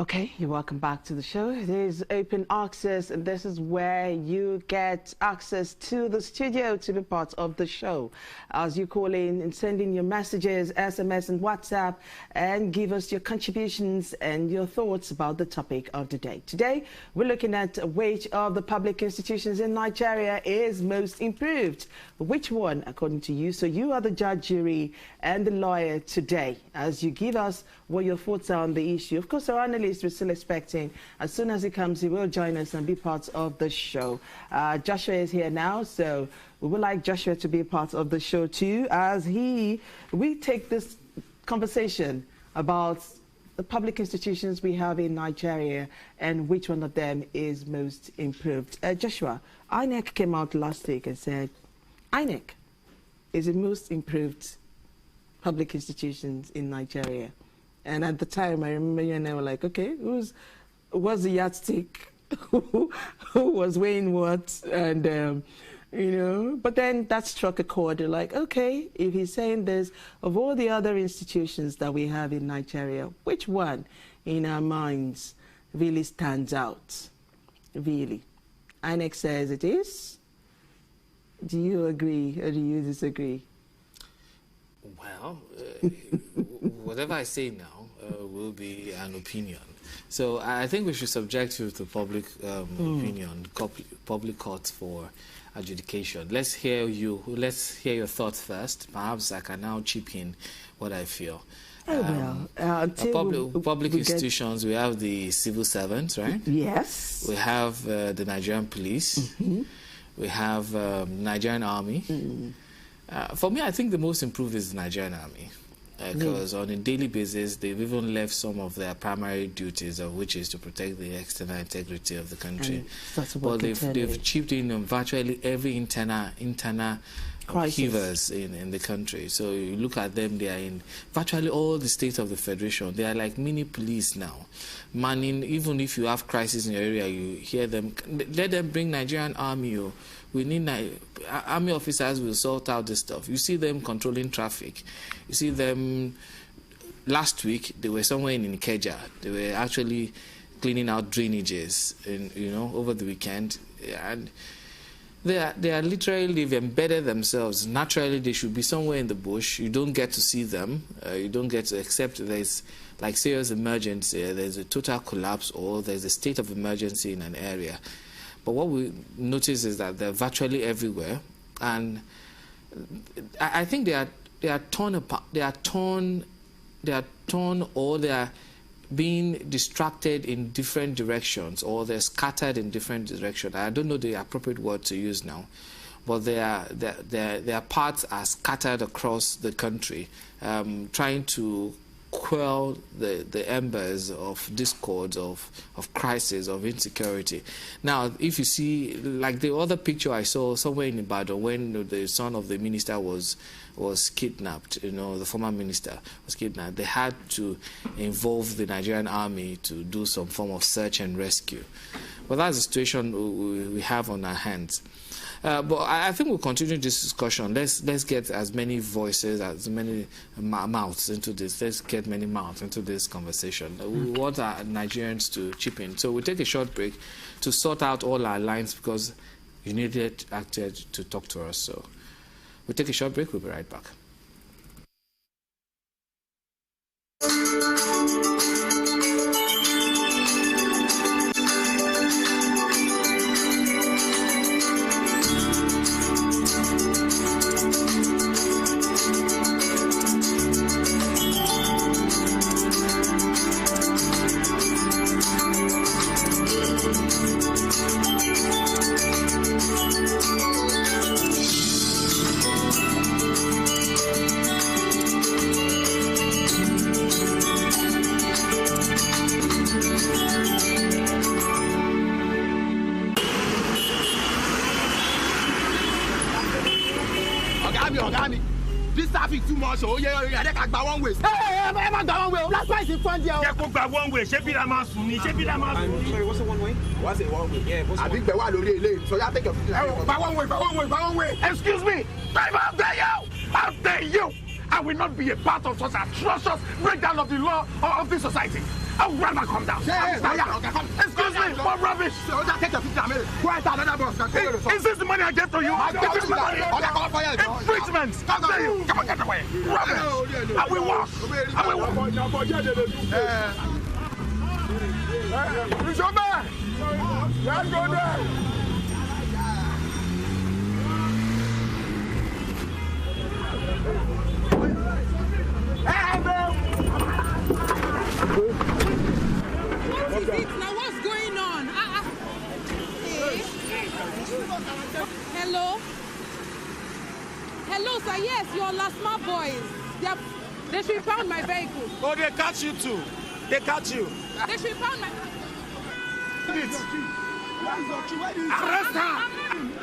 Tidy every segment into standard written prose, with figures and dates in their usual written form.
Okay, you're welcome back to the show. It is open access, and this is where you get access to the studio to be part of the show. As you call in and send in your messages, SMS and WhatsApp, and give us your contributions and your thoughts about the topic of the day. Today, we're looking at which of the public institutions in Nigeria is most improved. Which one, according to you? So you are the judge, jury, and the lawyer today, as you give us what your thoughts are on the issue. Of course, our analyst we're still expecting. As soon as he comes, he will join us and be part of the show. Joshua is here now, so we would like Joshua to be a part of the show too, as we take this conversation about the public institutions we have in Nigeria and which one of them is most improved. Joshua, INEC came out last week and said INEC is the most improved public institutions in Nigeria. And at the time, I remember you and I were like, okay, what's the yardstick? Who was weighing what? And, you know, but then that struck a chord. You're like, okay, if he's saying this, of all the other institutions that we have in Nigeria, which one in our minds really stands out? Really? INEC says it is. Do you agree or do you disagree? Well, whatever I say now will be an opinion. So I think we should subject you to public opinion, public court for adjudication. Let's hear your thoughts first. Perhaps I can now chip in what I feel. Public institutions, we have the civil servants, right? Yes. We have the Nigerian police. Mm-hmm. We have Nigerian army. Mm-hmm. For me, I think the most improved is the Nigerian army, because on a daily basis, they've even left some of their primary duties, of which is to protect the external integrity of the country. But they've chipped in on virtually every internal upheavals in the country. So you look at them, they are in virtually all the states of the federation. They are like mini police now. Manning, even if you have crisis in your area, you hear them, let them bring Nigerian army. We need army officers will sort out this stuff. You see them controlling traffic. You see them, last week, they were somewhere in Ikeja. They were actually cleaning out drainages, over the weekend. And they are literally, they've embedded themselves. Naturally, they should be somewhere in the bush. You don't get to see them. You don't get to, except there's like serious emergency. There's a total collapse or there's a state of emergency in an area. But what we notice is that they're virtually everywhere, and I think they are torn apart. They are torn, or they are being distracted in different directions, or they're scattered in different directions. I don't know the appropriate word to use now, but their parts are scattered across the country, trying to quell the embers of discord, of crisis, of insecurity. Now, if you see, like the other picture I saw somewhere in Ibadan when the son of the minister was kidnapped, the former minister was kidnapped, they had to involve the Nigerian army to do some form of search and rescue. But that's the situation we have on our hands. But I think we'll continue this discussion. Let's get as many voices, as many mouths into this. Let's get many mouths into this conversation. We want our Nigerians to chip in. So we'll take a short break to sort out all our lines, because you needed acted to talk to us. So we'll take a short break. We'll be right back. This traffic too much. Oh yeah, they can go one way. Hey, everyone go one way. That's why it's in front here. Yeah, go back one way. Sorry, what's the one way? What's it one way? Yeah, I think the one lane. So you take your. By one way. Excuse me. How dare you? I will not be a part of such atrocious breakdown of the law of this society. I'll rather come down. Excuse me, what rubbish? Is this the money I get to you? Infringement. Come on, get away. Rubbish. I will walk. It's your man. Let's go there. What is it now? What's going on? Hey. Hello? Hello, sir. Yes, your last smart boys. They should found my vehicle. Oh, they catch you too. They catch you. They should found my... Arrest her!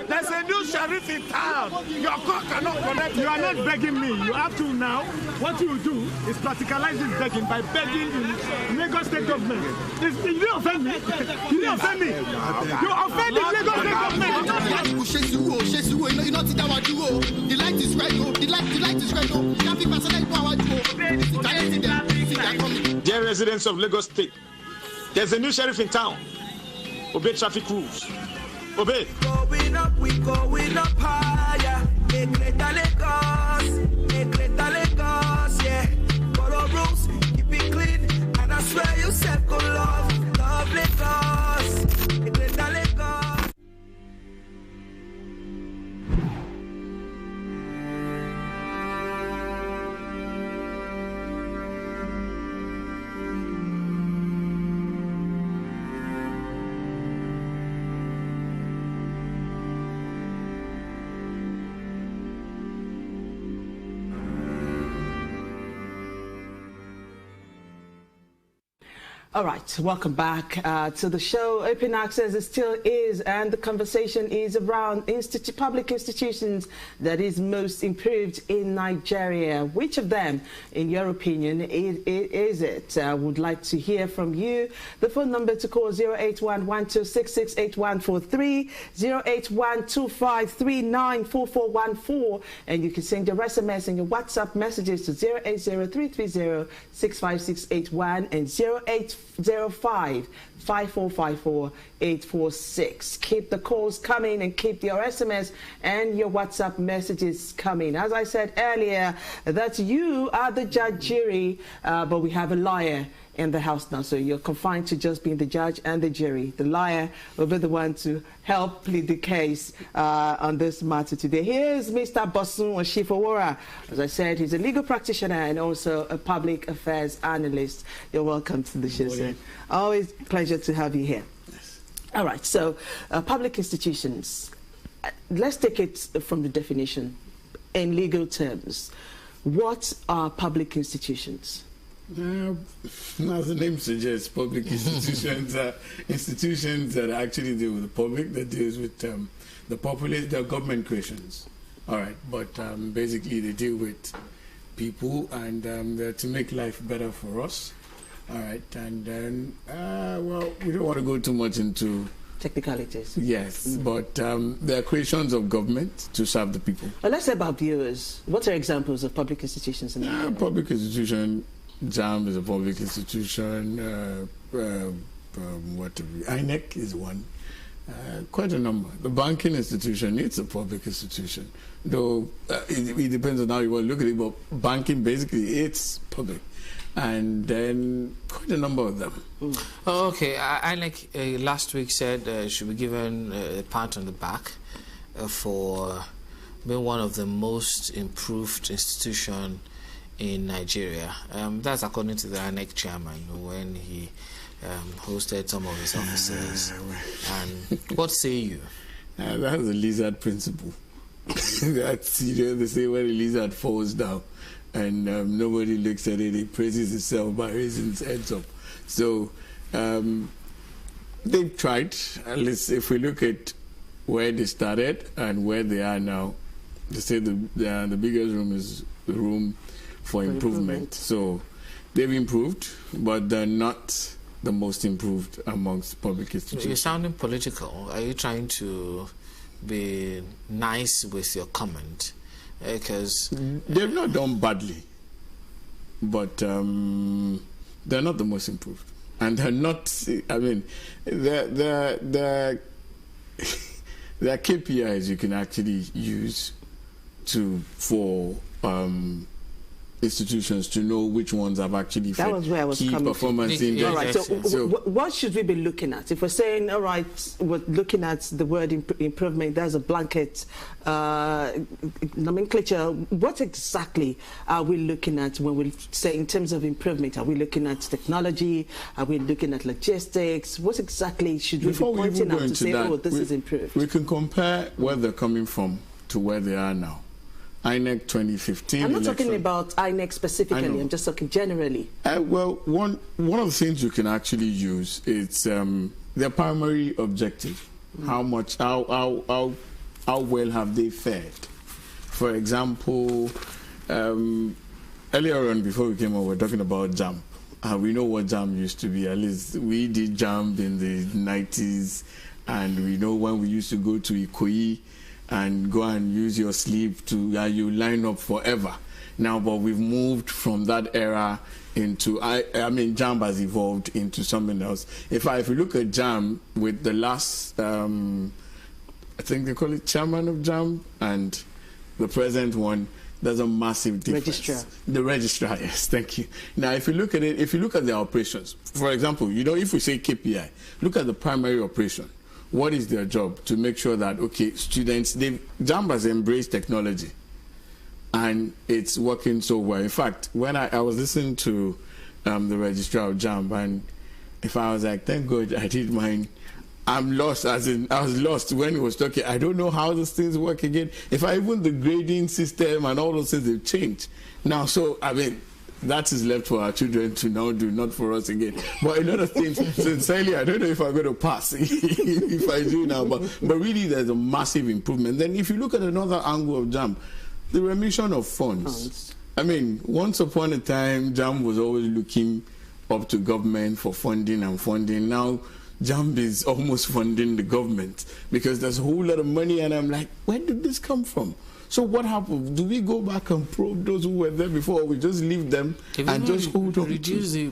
There's a new sheriff in town. Your court cannot connect. You are not begging me. You have to now. What you do is practicalize this begging by begging the Lagos State government. You didn't offend me. You didn't offend me. You offended Lagos State government. You know that what you owe. The light is red. The light is red. You can't be personal power to. Dear residents of Lagos State, there's a new sheriff in town. Obey traffic rules. Obey. Going up, we going up higher. Ekreta Lagos, yeah. Follow rules, keep it clean, and I swear you said go love Lagos. Ekreta Lagos. All right, welcome back to the show. Open access still is, and the conversation is around public institutions that is most improved in Nigeria. Which of them, in your opinion, is it? I would like to hear from you. The phone number to call 081-1266-8143, 081-2539-4414, and you can send your SMS and your WhatsApp messages to 080-330-65681 and 0805-5454-846. Keep the calls coming and keep your SMS and your WhatsApp messages coming. As I said earlier, that you are the judge, jury, but we have a lawyer in the house now, so you're confined to just being the judge and the jury. The lawyer will be the one to help plead the case on this matter today. Here's Mr. Bosun Osinfowora. As I said, he's a legal practitioner and also a public affairs analyst. You're welcome to the show, sir. Always a pleasure to have you here. Yes. All right, so public institutions. Let's take it from the definition in legal terms. What are public institutions? As the name suggests, public institutions are institutions that actually deal with the public, that deals with the populace, their government creations. All right, but basically they deal with people, and they're to make life better for us. All right, and then, well, we don't want to go too much into technicalities. Yes, but they're creations of government to serve the people. Well, let's say about viewers. What are examples of public institutions in the public institution? JAM is a public institution. INEC is one. Quite a number. The banking institution, it's a public institution. Though it depends on how you want to look at it, but banking, basically, it's public. And then quite a number of them. Oh, okay. INEC last week said should be given a pat on the back for being one of the most improved institutions in Nigeria. That's according to the INEC chairman when he hosted some of his officers. And what say you? That's the lizard principle. That's, they say when a lizard falls down and nobody looks at it, it praises itself by raising its heads up. So they've tried. At least if we look at where they started and where they are now, they say the biggest room is the room for improvement. So they've improved, but they're not the most improved amongst public institutions. You're sounding political. Are you trying to be nice with your comment? Because they've not done badly, but they're not the most improved. and they're not. I mean, the there are KPIs you can actually use for institutions to know which ones have actually that was where I was key coming performance to. index. All right, so what should we be looking at? If we're saying, all right, we're looking at the word improvement, there's a blanket nomenclature. What exactly are we looking at when we say in terms of improvement? Are we looking at technology? Are we looking at logistics? What exactly should we be pointing out to say, oh, this is improved? We can compare where they're coming from to where they are now. INEC 2015 I'm not election. talking about INEC specifically, I'm just talking generally. Well, one of the things you can actually use is their primary objective. How well have they fared? For example, earlier on before we came over, we were talking about JAMB. We know what JAMB used to be. At least we did JAMB in the 90s, and we know when we used to go to Ikoyi and go and use your sleeve to you line up forever. Now, but we've moved from that era into, I mean, JAMB has evolved into something else. If you look at JAMB with the last, I think they call it chairman of JAMB, and the present one, there's a massive difference. Registrar. The registrar, yes, thank you. Now, if you look at it, if you look at the operations, for example, if we say KPI, look at the primary operation. What is their job? To make sure that, okay, students, JAMB has embraced technology, and it's working so well. In fact, when I was listening to the registrar of JAMB, and if I was like, thank God I did mine, I'm lost, as in I was lost when he was talking. I don't know how those things work again. Even the grading system and all those things have changed now. So I mean, that is left for our children to now do, not for us again. But a lot of things, sincerely, I don't know if I'm going to pass if I do now. But really, there's a massive improvement. Then if you look at another angle of JAMB, the remission of funds. I mean, once upon a time, JAMB was always looking up to government for funding and funding. Now, JAMB is almost funding the government because there's a whole lot of money, and I'm like, where did this come from? So what happened? Do we go back and probe those who were there before, or we just leave them and just hold on? Reduce the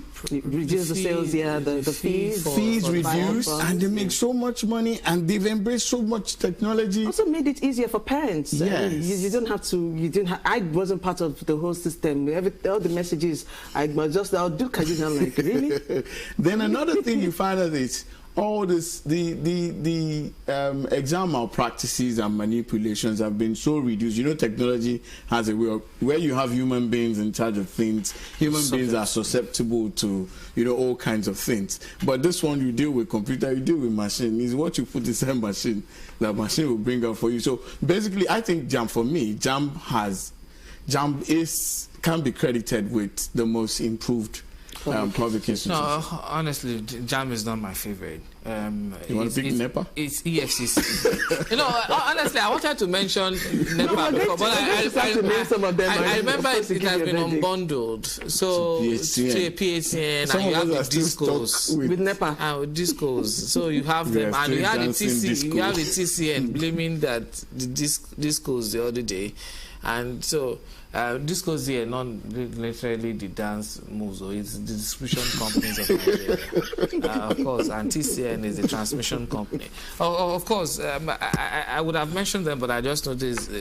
sales, the fees. Fees reduce, and they make so much money, and they've embraced so much technology. Also made it easier for parents. Yes. You don't have to. I wasn't part of the whole system. All the messages, I'll do. I'm like, really? Then another thing you find out is all this, the exam malpractices and manipulations have been so reduced. You know, technology has a way of, where you have human beings in charge of things, human beings are susceptible to, all kinds of things. But this one, you deal with computer, you deal with machine. Is what you put inside machine, that machine will bring out for you. So basically, I think JAMB can be credited with the most improved public institutions. No, honestly, JAMB is not my favorite. You want to pick NEPA? It's EFCC. Honestly, I wanted to mention NEPA before, but I remember it has been unbundled. So to PHCN, and you have the discos with NEPA. With discos. So you have them, and you have the TCN blaming that the discos the other day, and so. Discos here, not literally the dance moves, or it's the distribution companies of Nigeria, of course, and TCN is the transmission company. Of course, I would have mentioned them, but I just noticed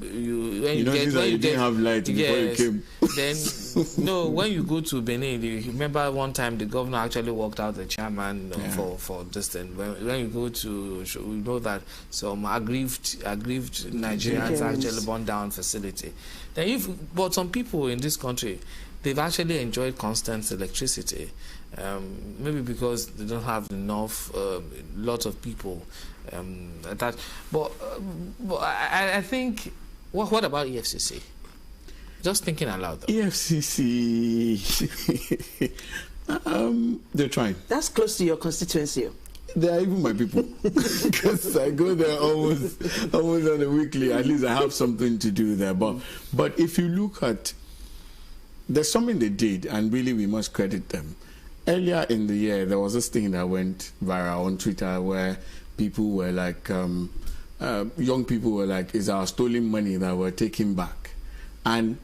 you didn't have light before you came. Then when you go to Benin, you remember one time the governor actually walked out the chairman for this thing. When you go to, we know that some aggrieved Nigerians actually burned down facility. Then but some people in this country, they've actually enjoyed constant electricity, maybe because they don't have enough, lot of people that. But I think, what about EFCC? Just thinking aloud, though. EFCC, they're trying. That's close to your constituency. They are even my people, because I go there almost on a weekly. At least I have something to do there. But if you look at, there's something they did, and really we must credit them. Earlier in the year, there was this thing that went viral on Twitter where people were like, young people were like, "Is our stolen money that we're taking back?" And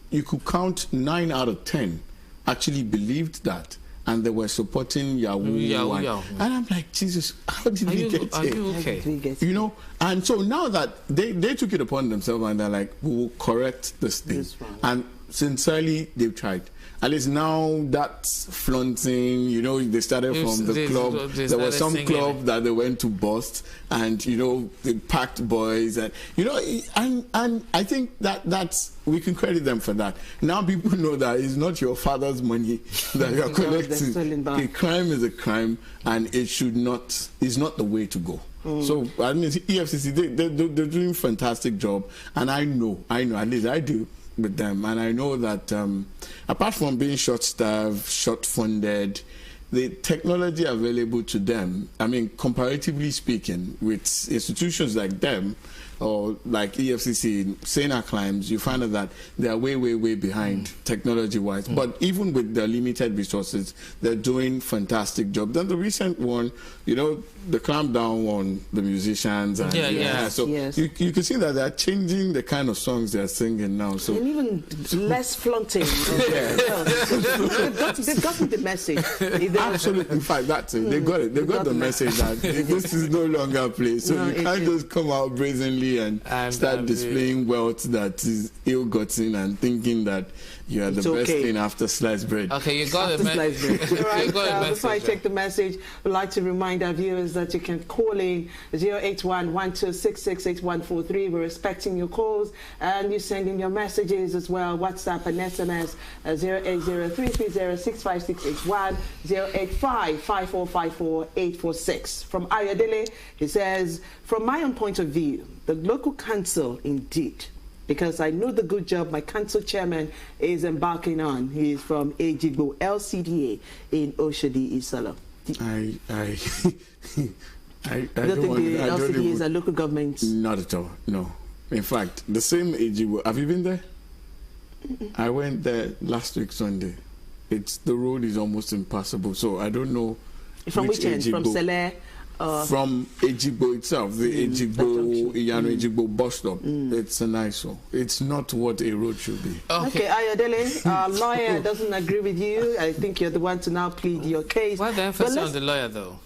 you could count 9 out of 10 actually believed that. and they were supporting Yahoo. And I'm like, Jesus, how did we get here? Are you okay? You know, and so now that they took it upon themselves and they're like, we will correct this thing. And sincerely, they've tried. At least now that's flaunting, you know, they started from the club. There was some club that they went to bust, and, you know, they packed boys, and, you know, and I think that's, we can credit them for that. Now people know that it's not your father's money that you're collecting. A crime is a crime, and it should not, is not the way to go. So, I mean, EFCC, they're doing a fantastic job, and I know, at least I do, with them, and I know that apart from being short-staffed, short-funded, the technology available to them, I mean, comparatively speaking, with institutions like them or like EFCC, saying our crimes, you find out that they are way, way, way behind technology-wise. But even with their limited resources, they're doing fantastic job. Then the recent one, you know, the clampdown on the musicians. And so you can see that they're changing the kind of songs they're singing now. So and even less flaunting. They've gotten the message. Absolutely, in fact, that's it. They got it. They got the message that this is no longer a play. So you can't just come out brazenly and start displaying wealth that is ill-gotten and thinking that you are the best thing after sliced bread. Okay, you got it, man. Right, before I take the message, I'd like to remind our viewers that you can call in 081-1266-8143. We're expecting your calls, and you send in your messages as well, WhatsApp and SMS 080-330-65681, 085-5454-846. From Ayodele, he says, from my own point of view, the local council indeed, because I know the good job my council chairman is embarking on. He is from Ejigbo LCDA in Oshodi, Isalo. I don't think the LCDA is a local government? Not at all, no. In fact, the same Ejigbo, have you been there? I went there last week Sunday. The road is almost impassable, so I don't know. From which end? From Sele? From Ejigbo itself, the Ejigbo bus stop. It's a nice one. It's not what a road should be. Okay, Ayodele, our lawyer doesn't agree with you. I think you're the one to now plead your case. Why the emphasis on the lawyer, though?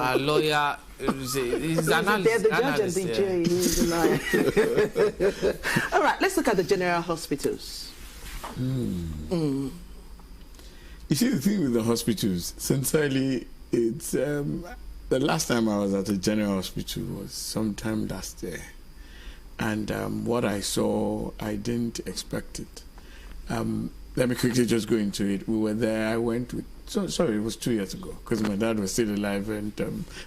Our lawyer is they're the judge and the jury. He's the lawyer. All right, let's look at the general hospitals. You see, the thing with the hospitals, sincerely, it's the last time I was at a general hospital was sometime last year, and what I saw, I didn't expect it. Let me quickly just go into it. We were there. I went with. Sorry, it was 2 years ago because my dad was still alive, and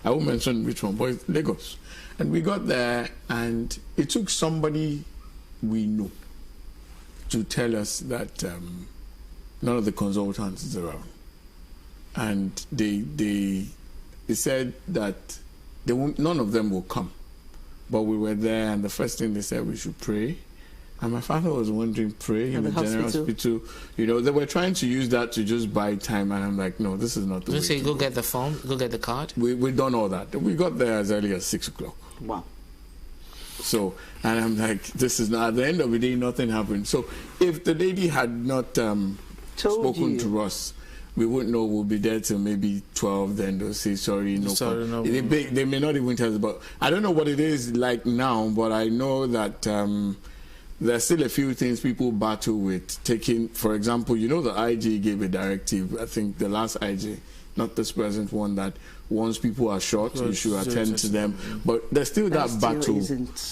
I won't mention which one, but it's Lagos. And we got there, and it took somebody we know to tell us that none of the consultants is around. And they said that none of them will come. But we were there, and the first thing they said, we should pray. And my father was wondering, pray in the general hospital. You know, they were trying to use that to just buy time, and I'm like, no, this is not the way. You say go get the phone, go get the card? We've done all that. We got there as early as 6 o'clock. Wow. So, and I'm like, this is not, at the end of the day, nothing happened. So if the lady had not spoken to us, we wouldn't know we'll be there till maybe 12, then they'll say, sorry, no. They may not even tell us, but I don't know what it is like now, but I know that there's still a few things people battle with taking. For example, you know, the IG gave a directive, I think the last IG, not this present one, that once people are shot, you should attend to them. But there's still that battle.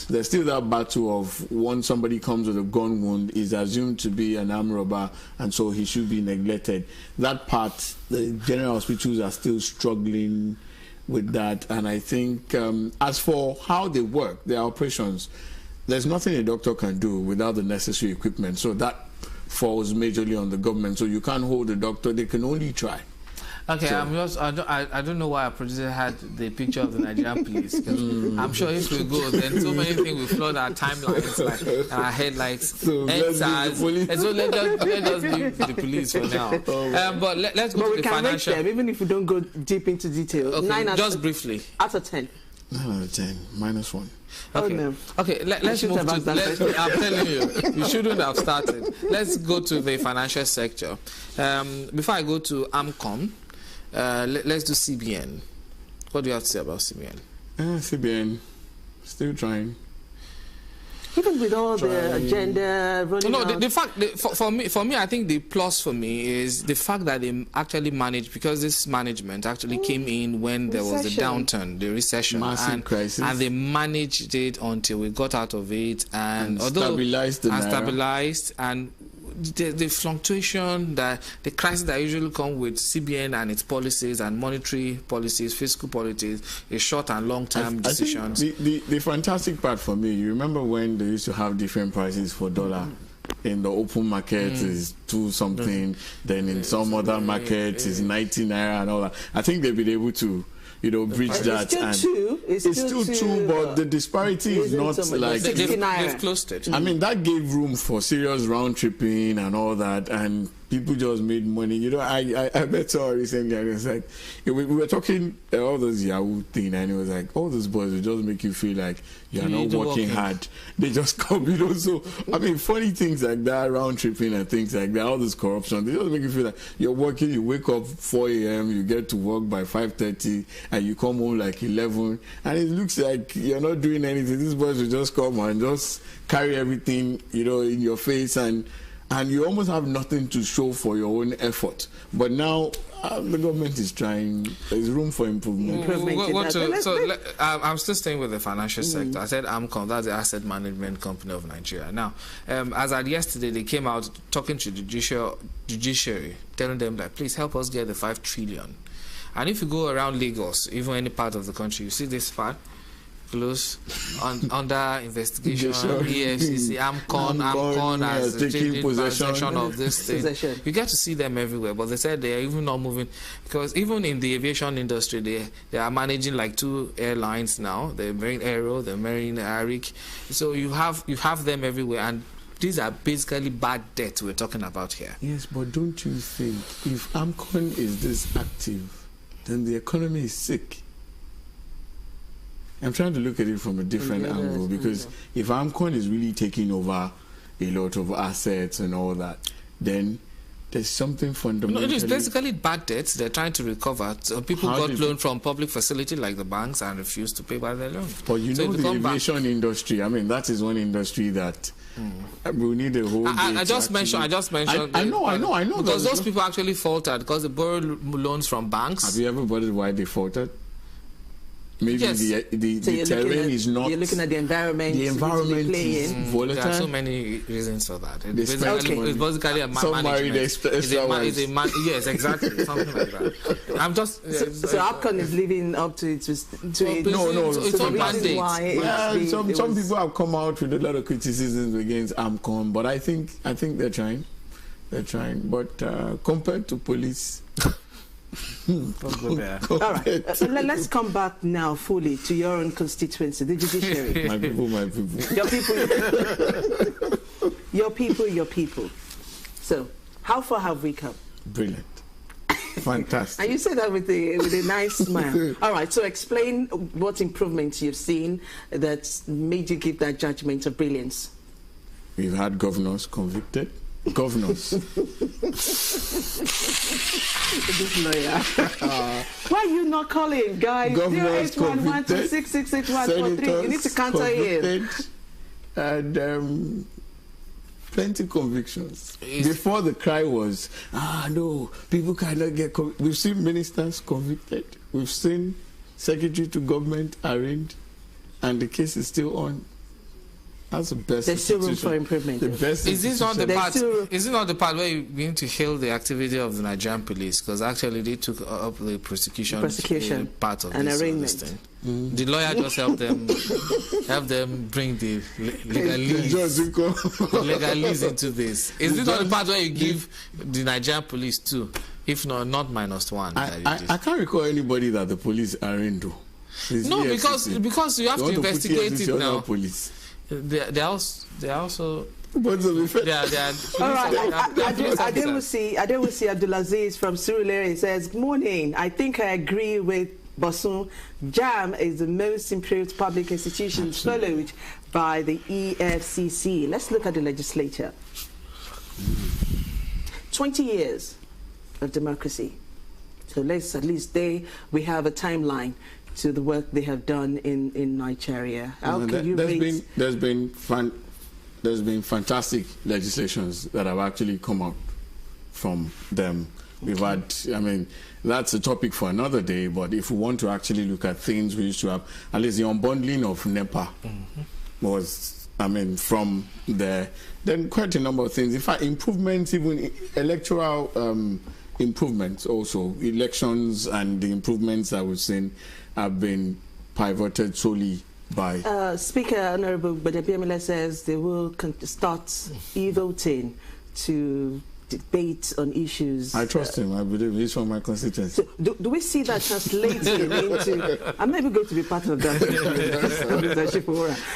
There's still that battle of once somebody comes with a gun wound, is assumed to be an armed robber, and so he should be neglected. That part, the general hospitals are still struggling with that. And I think as for how they work, their operations, there's nothing a doctor can do without the necessary equipment. So that falls majorly on the government. So you can't hold a doctor. They can only try. Okay, so, I don't know why our producer had the picture of the Nigerian police. I'm sure if we go, then so many things will flood our timelines, like our headlights. So let's leave the police for now. But let's go to the financial. Them, even if we don't go deep into detail. Okay, just briefly. Out of 10. 9 out of 10, -1. Okay, no. Okay. Let's move to. I'm telling you, you shouldn't have started. Let's go to the financial sector. Before I go to AMCON, let's do CBN. What do you have to say about CBN? CBN, still trying. Even with all the agenda running out. The fact for me, I think the plus for me is the fact that they actually managed, because this management actually came in when there was a downturn, the recession, massive crisis, and they managed it until we got out of it, and stabilized the naira. Stabilized, and the fluctuation, the crisis that usually come with CBN and its policies and monetary policies, fiscal policies, is short and long-term decisions. I think the fantastic part for me, you remember when they used to have different prices for dollar? In the open market is 2 something, then in some other markets is 90 naira and all that. I think they've been able to, bridge that. It's still two, but the disparity is not like they've closed it. I mean, that gave room for serious round tripping and all that, and people just made money. I met someone recently, and it's like we were talking all this Yahoo thing, and it was like all those boys will just make you feel like you're not working hard. They just come, So I mean, funny things like that, round tripping and things like that, all this corruption, they just make you feel like you're working. You wake up 4 a.m., you get to work by 5:30, and you come home like 11, and it looks like you're not doing anything. These boys will just come and just carry everything, in your face, and you almost have nothing to show for your own effort. But now the government is trying. There's room for improvement. I'm still staying with the financial sector. I said AMCON, that's the Asset Management Company of Nigeria. Now, as at yesterday, they came out talking to the judiciary, telling them that please help us get the 5 trillion. And if you go around Lagos, even any part of the country, you see this part close under investigation, EFCC, AMCON as taking possession of this thing. You get to see them everywhere, but they said they are even not moving, because even in the aviation industry, they are managing like 2 airlines now. They're Marine Aero, they're Marine Arik. So you have them everywhere, and these are basically bad debt we're talking about here. Yes, but don't you think if AMCON is this active, then the economy is sick? I'm trying to look at it from a different angle, because if AMCON is really taking over a lot of assets and all that, then there's something fundamental. No, it is basically bad debts they're trying to recover. So people got loans from public facility like the banks and refused to pay back their loan. But the aviation industry, I mean, that is one industry that we need a whole. I just mentioned. I know. Because those people actually faltered because they borrowed loans from banks. Have you ever wondered why they faltered? Maybe the terrain is not. You're looking at the environment. The environment is volatile. There are so many reasons for that. It's basically a management. Yes, exactly, something like that. I'm just. So AMCON is living up to its. No. It's on mandate. Some people have come out with a lot of criticisms against AMCON, but I think they're trying. But compared to police. All right, let's come back now fully to your own constituency, the judiciary. My people. Your people. So, how far have we come? Brilliant. Fantastic. And you say that with a nice smile. All right, so explain what improvements you've seen that made you give that judgment of brilliance. We've had governors convicted. Governors. This lawyer. Why are you not calling, guys? Governors convicted. 08112666143. You need to counter him. And plenty convictions. Before the cry was, no, people cannot get convicted. We've seen ministers convicted. We've seen secretary to government arraigned, and the case is still on. That's the best. There's still room for improvement. The best. Is this not the part? Is it not the part where you begin to hail the activity of the Nigerian police? Because actually they took up the prosecution part of this thing. The lawyer just helped them bring the legalese into this. Is this not the part where you give the Nigerian police too, if not -1? I can't recall anybody that the police arraigned. No, because you have to investigate it now. Police. They also. But all right, Adewusi Abdulaziz from Surulere says, "Good morning. I think I agree with Bosun, JAM is the most improved public institution, followed by the EFCC. Let's look at the legislature. 20 years of democracy. So let's at least we have a timeline to the work they have done in Nigeria. How can you rate? There's been fantastic legislations that have actually come out from them. We've had, I mean, that's a topic for another day, but if we want to actually look at things we used to have, at least the unbundling of NEPA was, I mean, from there, then quite a number of things. In fact, improvements, even electoral improvements also, elections and the improvements that we've seen have been pivoted solely by... Speaker Honorable Badepia says they will start e-voting to debate on issues. I trust him. I believe he's from my constituency. So do we see that translating into... I'm never going to be part of that.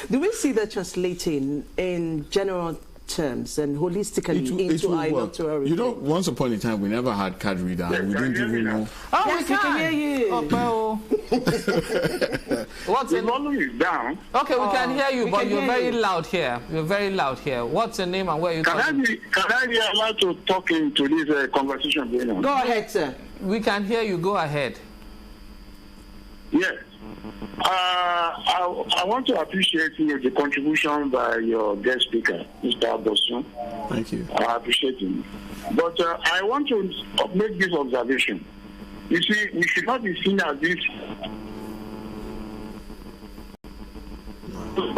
Do we see that translating in general terms and holistically into our electoral reform? You know, once upon a time we never had card reader. Yes, we didn't even know. Oh, yes, we can hear you. What's the volume is down. Okay, we can hear you, but you're very loud here. You're very loud here. What's your name and where are you calling? Can I be allowed to talk into this conversation going on? Go ahead, sir. We can hear you. Go ahead. Yes. I want to appreciate the contribution by your guest speaker, Mr. Bosun. Thank you. I appreciate him. But I want to make this observation. You see, we should not be seen as this those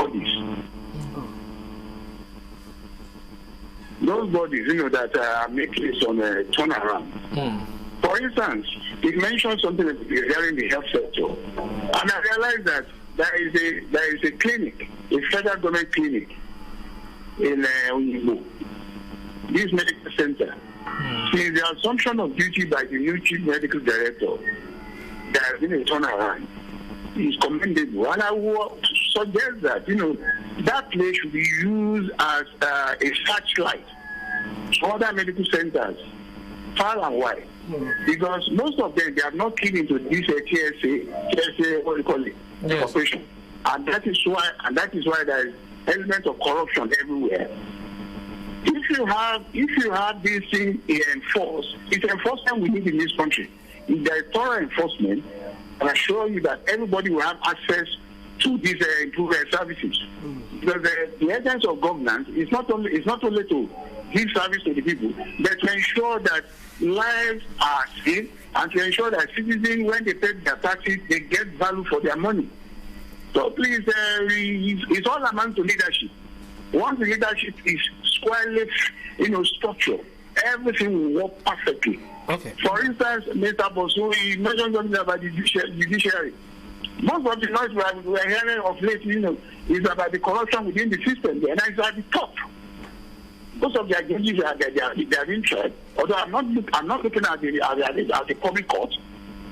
bodies, that are making some turnaround. For instance, he mentioned something regarding the health sector, and I realized that there is a clinic, a federal government clinic in Oyinbo, this medical center. Since the assumption of duty by the new chief medical director, there has been a turnaround. It's commendable, and I would suggest that that place should be used as a searchlight to other medical centers, far and wide. Because most of them, they are not keen into this TSA, what do you call it, operation. And that is why there is element of corruption everywhere. If you have this thing enforced, it's enforcement we need in this country. If there is thorough enforcement, I assure you that everybody will have access to these improved services. Because the essence of governance is not only to give service to the people, but to ensure that lives are saved and to ensure that citizens, when they pay their taxes, they get value for their money. So please, it's all amount to leadership. Once the leadership is squarely, structured, everything will work perfectly. Okay. For instance, Mr. Bosun, you mentioned something about the judiciary. Most of the noise we are hearing of late, is about the corruption within the system, and it's at the top. Most of their judges they are being tried. Although I'm not looking at the public court,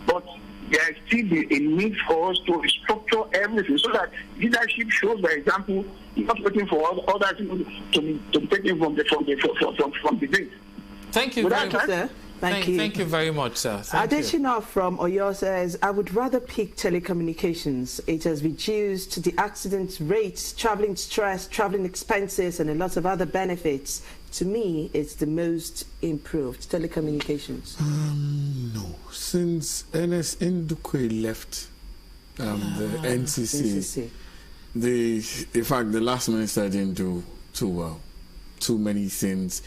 but there is still a need for us to restructure everything so that leadership shows by example, not waiting for others to be taken from the date. Thank you very much, sir. Thank you. Thank you very much, sir. Adeshina from Oyo says, I would rather pick telecommunications. It has reduced the accident rates, traveling stress, traveling expenses, and a lot of other benefits. To me, it's the most improved. Telecommunications. No. Since Ernest Ndukwe left the NCC, in fact, the last minister didn't do too well. Too many things.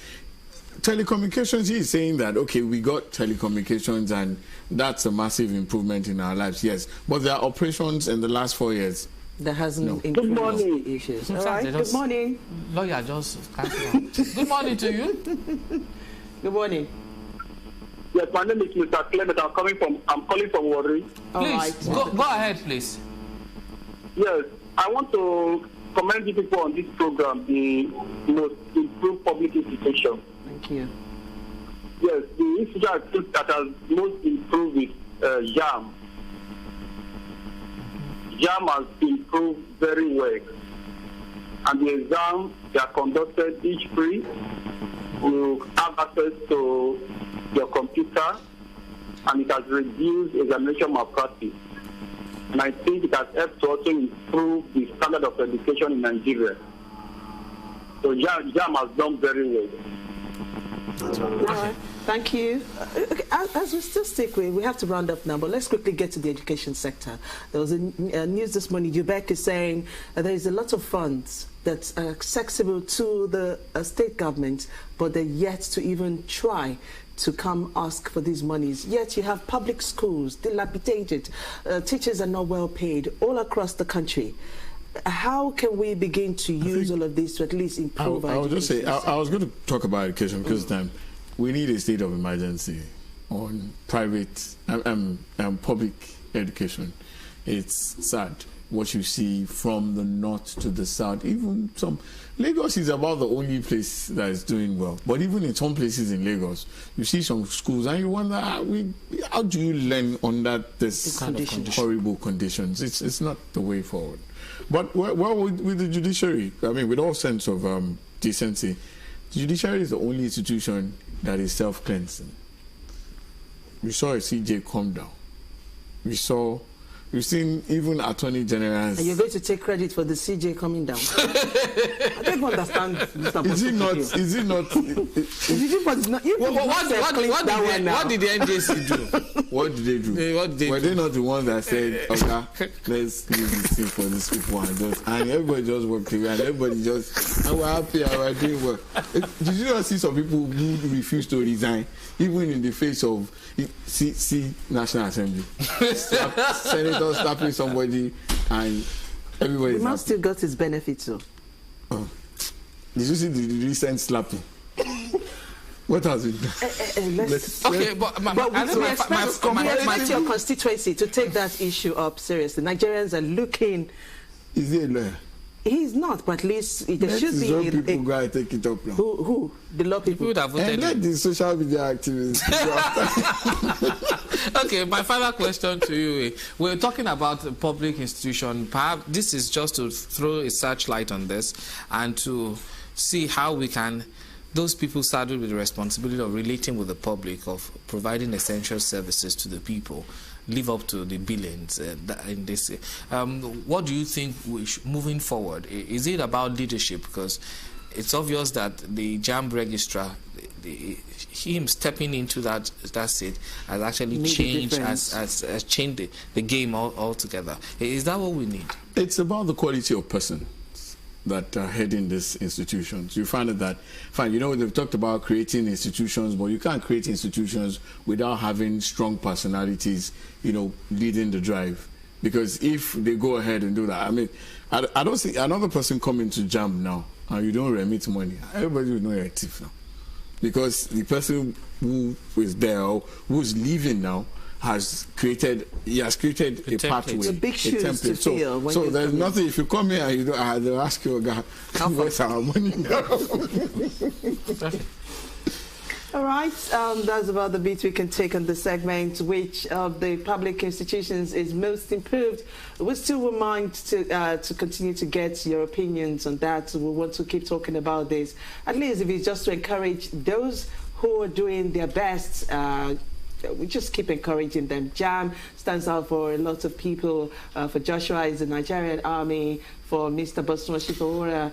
Telecommunications, he is saying that, okay, we got telecommunications and that's a massive improvement in our lives, yes. But there are operations in the last 4 years. There hasn't improved. Good morning. Issues. All right, good morning. Lawyer just good morning to you. Good morning. Yes, my name is Mr. Clement. I'm calling from Warri. Please, go ahead, please. Yes, I want to commend you people on this program, the most improved public institution. Thank you. Yes, the institution that has most improved is JAM. JAM has improved very well. And the exams, they are conducted each free. You have access to your computer, and it has reduced examination malpractice. And I think it has helped to also improve the standard of education in Nigeria. So JAM has done very well. Thank you. As we still stick with, we have to round up now, but let's quickly get to the education sector. There was a news this morning, UBEC is saying there is a lot of funds that's accessible to the state government, but they're yet to even try to come ask for these monies. Yet you have public schools, dilapidated, teachers are not well paid all across the country. How can we begin to use all of this to at least improve our education? I would just say, I was going to talk about education because we need a state of emergency on private and public education. It's sad what you see from the north to the south. Even Lagos is about the only place that is doing well. But even in some places in Lagos, you see some schools and you wonder, how do you learn under this kind of horrible conditions? It's not the way forward. But with the judiciary, I mean, with all sense of decency, the judiciary is the only institution that is self-cleansing. We saw a CJ come down. We've seen even attorney generals. And you're going to take credit for the CJ coming down. I don't understand. Is it not? What did the NJC do? What did they do? Were they not the ones that said, okay, let's leave this thing for these people and everybody just walked away and everybody just, and we're happy and we're doing well. Did you not see some people who refuse to resign, even in the face of National Assembly? Senator slapping somebody and everybody. The man still got his benefits though. Oh. Did you see the recent slapping? What has it done? We expect your constituency to take that issue up seriously. Nigerians are looking. Is he a lawyer? He's not, but at least there should be people go and take it up now. Who? The law people that voted. And let the social media activists. Okay, my final question to you. We're talking about the public institution. Perhaps this is just to throw a searchlight on this and to see how we can, those people saddled with the responsibility of relating with the public, of providing essential services to the people, live up to the billings in this. What do you think moving forward? Is it about leadership? Because it's obvious that the JAMB registrar, him stepping into that seat has actually changed the game altogether. Is that what we need? It's about the quality of person that are heading these institutions. You find that, fine, you know, they've talked about creating institutions, but you can't create institutions without having strong personalities, you know, leading the drive. Because if they go ahead and do that, I mean, I don't see another person coming to JAMB now and you don't remit money. Everybody will know you're a thief now. Because the person who is there or who's leaving now has created a pathway, a big shoes to fill. So there's nothing. If you come here and you don't, they'll ask you, God, where's our money now? All right, that's about the beat we can take on the segment. Which of the public institutions is most improved? We still would mind to continue to get your opinions on that. We want to keep talking about this. At least if it's just to encourage those who are doing their best. We just keep encouraging them. JAM stands out for a lot of people. For Joshua is the Nigerian army. For Mr. Bosun Osinfowora,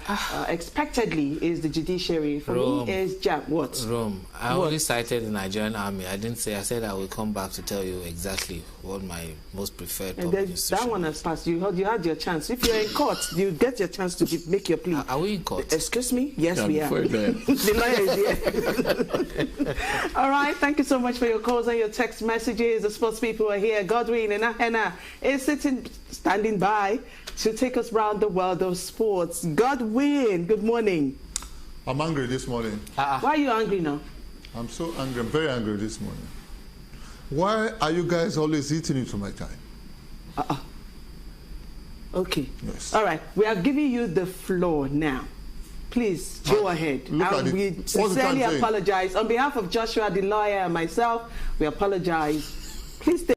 expectedly is the judiciary. For me is JAM. What? Rome. I only cited the Nigerian army. I didn't say. I said I will come back to tell you exactly what my most preferred public institution. That one has passed. You had your chance. If you're in court, you get your chance to make your plea. Are we in court? Excuse me? Yes, we are. The lawyer is here. All right. Thank you so much for your calls and your text messages. The sports people are here. Godwin and Ahena is standing by to take us round the world of sports. Godwin, good morning. I'm angry this morning. Why are you angry now? I'm so angry. I'm very angry this morning. Why are you guys always eating into my time? Okay. Yes. All right. We are giving you the floor now. Please go ahead. And we sincerely apologize. On behalf of Joshua, the lawyer, and myself, we apologize. Please stay.